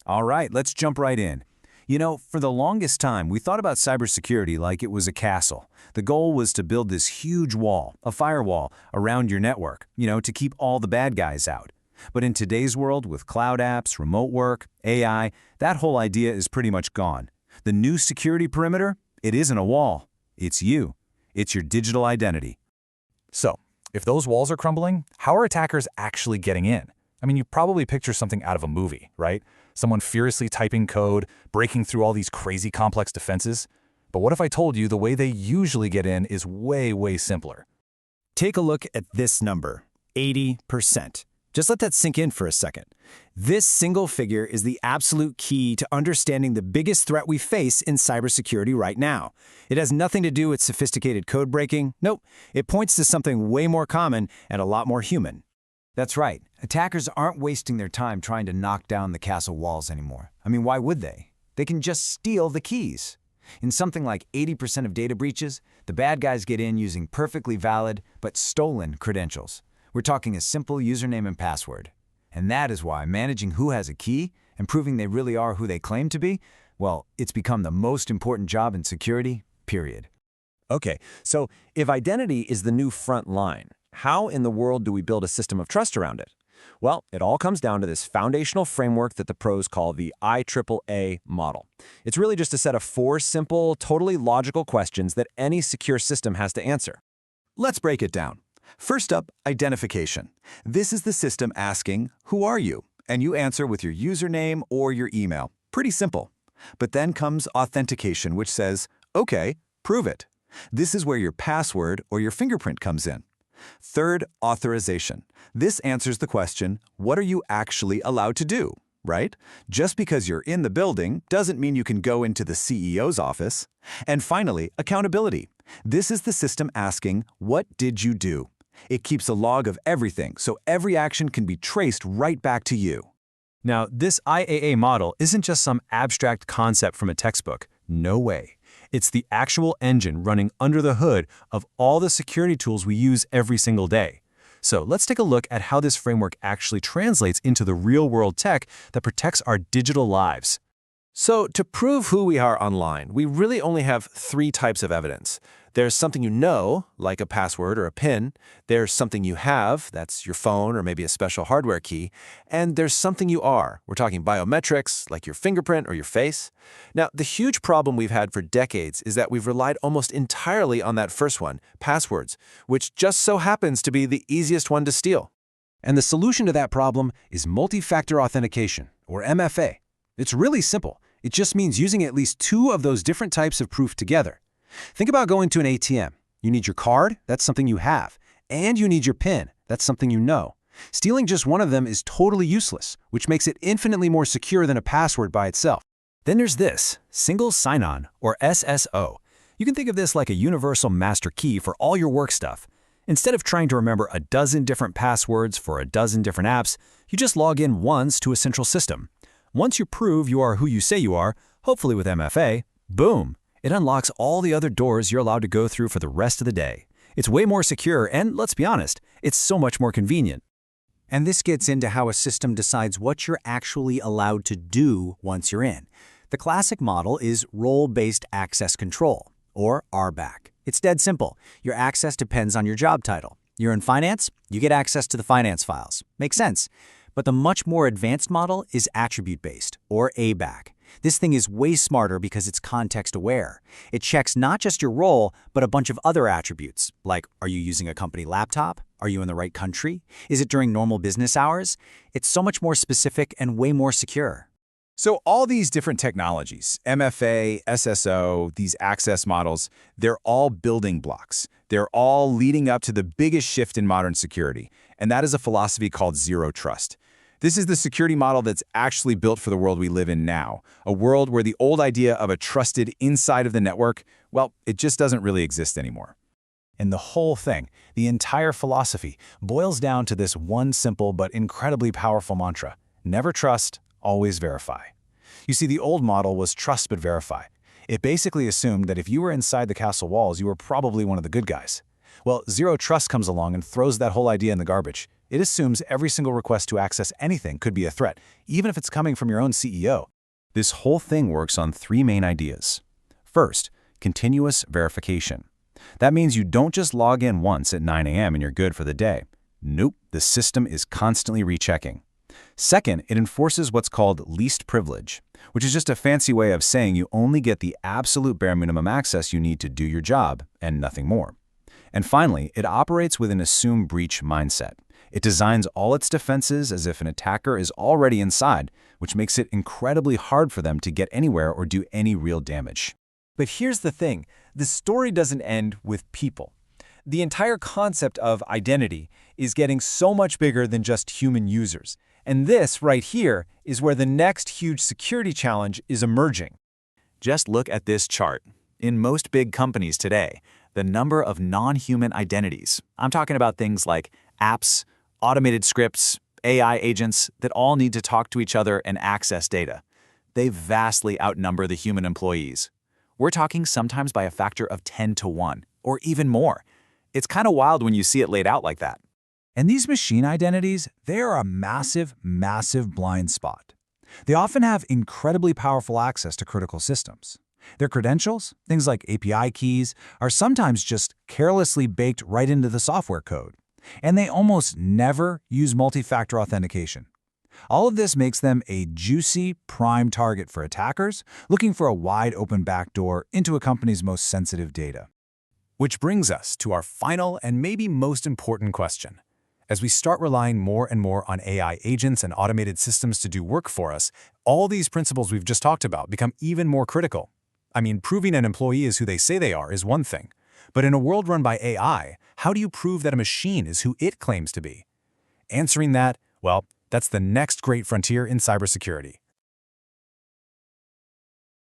All right, let's jump right in. You know, for the longest time, we thought about cybersecurity like it was a castle. The goal was to build this huge wall, a firewall, around your network, to keep all the bad guys out. But in today's world, with cloud apps, remote work, AI, that whole idea is pretty much gone. The new security perimeter? It isn't a wall. It's you. It's your digital identity. So, if those walls are crumbling, how are attackers actually getting in? I mean, you probably picture something out of a movie, right? Someone furiously typing code, breaking through all these crazy complex defenses. But what if I told you the way they usually get in is way, way simpler? Take a look at this number, 80%. Just let that sink in for a second. This single figure is the absolute key to understanding the biggest threat we face in cybersecurity right now. It has nothing to do with sophisticated code breaking. Nope, it points to something way more common and a lot more human. That's right. Attackers aren't wasting their time trying to knock down the castle walls anymore. I mean, why would they? They can just steal the keys. In something like 80% of data breaches, the bad guys get in using perfectly valid but stolen credentials. We're talking a simple username and password. And that is why managing who has a key and proving they really are who they claim to be, well, it's become the most important job in security, period. Okay, so if identity is the new front line, how in the world do we build a system of trust around it? Well, it all comes down to this foundational framework that the pros call the IAAA model. It's really just a set of 4 simple, totally logical questions that any secure system has to answer. Let's break it down. First up, identification. This is the system asking, who are you? And you answer with your username or your email. Pretty simple. But then comes authentication, which says, okay, prove it. This is where your password or your fingerprint comes in. Third, authorization. This answers the question, what are you actually allowed to do, right? Just because you're in the building doesn't mean you can go into the CEO's office. And finally, accountability. This is the system asking, what did you do? It keeps a log of everything, so every action can be traced right back to you. Now, this IAA model isn't just some abstract concept from a textbook. No way. It's the actual engine running under the hood of all the security tools we use every single day. So let's take a look at how this framework actually translates into the real-world tech that protects our digital lives. So to prove who we are online, we really only have 3 types of evidence. There's something you know, like a password or a PIN. There's something you have, that's your phone or maybe a special hardware key. And there's something you are. We're talking biometrics, like your fingerprint or your face. Now, the huge problem we've had for decades is that we've relied almost entirely on that first one, passwords, which just so happens to be the easiest one to steal. And the solution to that problem is multi-factor authentication, or MFA. It's really simple. It just means using at least 2 of those different types of proof together. Think about going to an ATM. You need your card, that's something you have, and you need your PIN, that's something you know. Stealing just one of them is totally useless, which makes it infinitely more secure than a password by itself. Then there's this, single sign-on, or SSO. You can think of this like a universal master key for all your work stuff. Instead of trying to remember a dozen different passwords for a dozen different apps, you just log in once to a central system. Once you prove you are who you say you are, hopefully with MFA, boom! It unlocks all the other doors you're allowed to go through for the rest of the day. It's way more secure and, let's be honest, it's so much more convenient. And this gets into how a system decides what you're actually allowed to do once you're in. The classic model is role-based access control, or RBAC. It's dead simple. Your access depends on your job title. You're in finance, you get access to the finance files. Makes sense. But the much more advanced model is attribute-based, or ABAC. This thing is way smarter because it's context-aware. It checks not just your role, but a bunch of other attributes, like are you using a company laptop? Are you in the right country? Is it during normal business hours? It's so much more specific and way more secure. So all these different technologies, MFA, SSO, these access models, they're all building blocks. They're all leading up to the biggest shift in modern security, and that is a philosophy called zero trust. This is the security model that's actually built for the world we live in now, a world where the old idea of a trusted inside of the network, well, it just doesn't really exist anymore. And the whole thing, the entire philosophy, boils down to this one simple but incredibly powerful mantra: never trust, always verify. You see, the old model was trust but verify. It basically assumed that if you were inside the castle walls, you were probably one of the good guys. Well, zero trust comes along and throws that whole idea in the garbage. It assumes every single request to access anything could be a threat, even if it's coming from your own CEO. This whole thing works on three main ideas. First, continuous verification. That means you don't just log in once at 9 a.m. and you're good for the day. Nope, the system is constantly rechecking. Second, it enforces what's called least privilege, which is just a fancy way of saying you only get the absolute bare minimum access you need to do your job and nothing more. And finally, it operates with an assume breach mindset. It designs all its defenses as if an attacker is already inside, which makes it incredibly hard for them to get anywhere or do any real damage. But here's the thing, the story doesn't end with people. The entire concept of identity is getting so much bigger than just human users. And this right here is where the next huge security challenge is emerging. Just look at this chart. In most big companies today, the number of non-human identities, I'm talking about things like apps, automated scripts, AI agents that all need to talk to each other and access data, they vastly outnumber the human employees. We're talking sometimes by a factor of 10 to 1, or even more. It's kind of wild when you see it laid out like that. And these machine identities, they are a massive, massive blind spot. They often have incredibly powerful access to critical systems. Their credentials, things like API keys, are sometimes just carelessly baked right into the software code. And they almost never use multi-factor authentication. All of this makes them a juicy, prime target for attackers looking for a wide-open backdoor into a company's most sensitive data. Which brings us to our final and maybe most important question. As we start relying more and more on AI agents and automated systems to do work for us, all these principles we've just talked about become even more critical. I mean, proving an employee is who they say they are is one thing. But in a world run by AI, how do you prove that a machine is who it claims to be? Answering that, well, that's the next great frontier in cybersecurity.